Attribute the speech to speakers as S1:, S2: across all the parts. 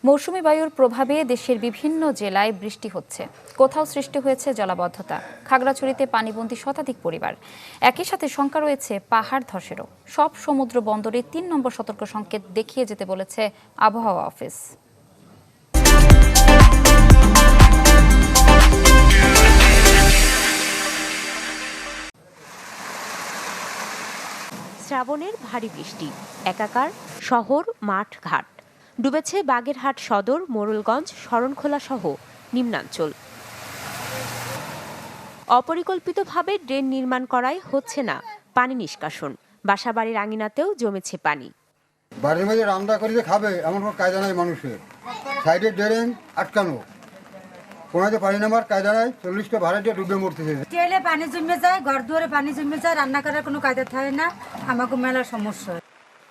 S1: মৌসুমী বায়ুর প্রভাবে দেশের বিভিন্ন জেলায় বৃষ্টি হচ্ছে। কোথাও সৃষ্টি হয়েছে জলাবদ্ধতা, খাগড়াছড়িতে পানিবন্দী শতাধিক পরিবার। একই সাথে শঙ্কা রয়েছে পাহাড় ধসেরও। সব সমুদ্র বন্দরে ৩ নম্বর সতর্ক সংকেত দেখিয়ে যেতে বলেছে আবহাওয়া অফিস।
S2: শ্রাবণের ভারী বৃষ্টি, একাকার শহর, মাঠ, ঘাট। ডুবেছে বাগেরহাট সদর, মোড়লগঞ্জ, শরণখোলা সহ নিম্নাঞ্চল। অপরিকল্পিতভাবে ড্রেন নির্মাণ করায় হচ্ছে না পানি নিষ্কাশন। বাসাবাড়ির আঙিনাতেও জমেছে পানি।
S3: বাড়ির মধ্যে রান্না করে খাবে এমন কোনো কায়দা নাই মানুষের। সাইডে ড্রেন আটকানো, কোনাতে পানি নামার কায়দা নাই। 40টা ভাড়াটিয়া ডুবে মরতেছে।
S4: তেলে পানি জমে যায়, ঘর দুয়ারে পানি জমে যায়, রান্না করার কোনো কায়দা থাকে না। আমাকে মেলা সমস্যা।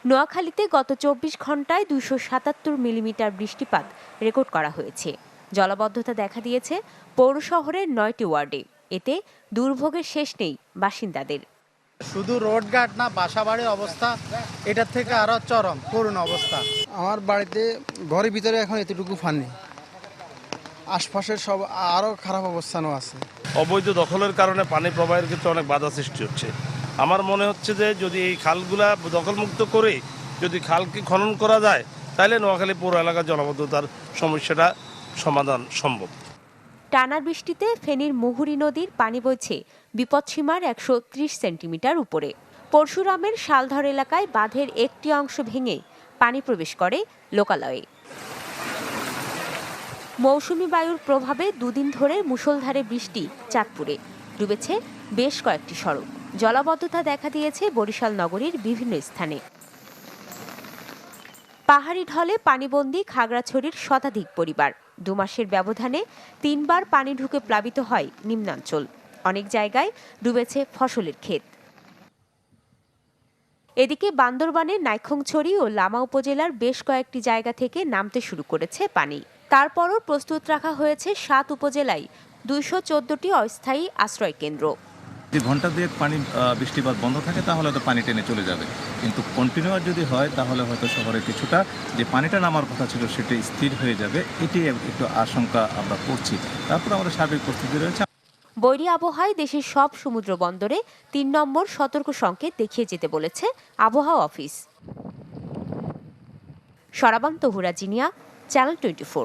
S2: নোয়াখালীতে গত ২৪ ঘন্টায় ২৭৭ মিলিমিটার বৃষ্টিপাত রেকর্ড করা হয়েছে। জলাবদ্ধতা দেখা দিয়েছে পৌর শহরের ৯টি ওয়ার্ডে। এতে দুর্ভোগের শেষ নেই বাসিন্দাদের।
S5: শুধু রোডঘাট না, বাসাবাড়ির অবস্থা এটার থেকে আরো চরম করুণ অবস্থা।
S6: আমার বাড়িতে ঘরের ভিতরে এখন এতটুকু পানি, আশপাশের সব আরো খারাপ অবস্থানও আছে।
S7: অবৈধ দখলের কারণে পানি প্রবাহের ক্ষেত্রে অনেক বাধা সৃষ্টি হচ্ছে। আমার মনে হচ্ছে যে যদি এই খালগুলা দখলমুক্ত করে যদি খালকে খনন করা যায়, তাহলে নোয়াখালী পৌর এলাকার জলাবদ্ধতার সমস্যাটা সমাধান সম্ভব।
S2: টানা বৃষ্টিতে ফেনীর মুহুরী নদীর পানি বইছে বিপদসীমার ১৩০ সেন্টিমিটার উপরে। পরশুরামের শালধর এলাকায় বাঁধের একটি অংশ ভেঙে পানি প্রবেশ করে লোকালয়ে। মৌসুমী বায়ুর প্রভাবে দুদিন ধরে মুষলধারে বৃষ্টি চাঁদপুরে। ডুবেছে বেশ কয়েকটি সড়ক। জলাবদ্ধতা দেখা দিয়েছে বরিশাল নগরীর বিভিন্ন স্থানে। পাহাড়ি ঢলে পানিবন্দী খাগড়াছড়ির শতাধিক পরিবার। ২ মাসের ব্যবধানে ৩ বার পানি ঢুকে প্লাবিত হয় নিম্নাঞ্চল। অনেক জায়গায় ডুবেছে ফসলের ক্ষেত। এদিকে বান্দরবানের নাইক্ষ্যংছড়ি ও লামা উপজেলার বেশ কয়েকটি জায়গা থেকে নামতে শুরু করেছে পানি। তারপরও প্রস্তুত রাখা হয়েছে ৭ উপজেলায় ২১৪টি অস্থায়ী আশ্রয় কেন্দ্র।
S8: যদি ঘন্টা দুয়েক পানি বৃষ্টিপাত বন্ধ থাকে তাহলে তো পানি টেনে চলে যাবে, কিন্তু কন্টিনিউয়াস যদি হয় তাহলে হয়তো শহরে কিছুটা যে পানিটা নামার কথা ছিল সেটা স্থির হয়ে যাবে। এটি একটু আশঙ্কা আমরা করছি। তারপর আমাদের সার্বিক প্রস্তুতি রয়েছে।
S2: বৈরী আবহাওয়ায় দেশের সব সমুদ্র বন্দরে ৩ নম্বর সতর্ক সংকেত দেখিয়ে যেতে বলেছে আবহাওয়া অফিস। সরাবান তহুরা জিনিয়া, চ্যানেল 24।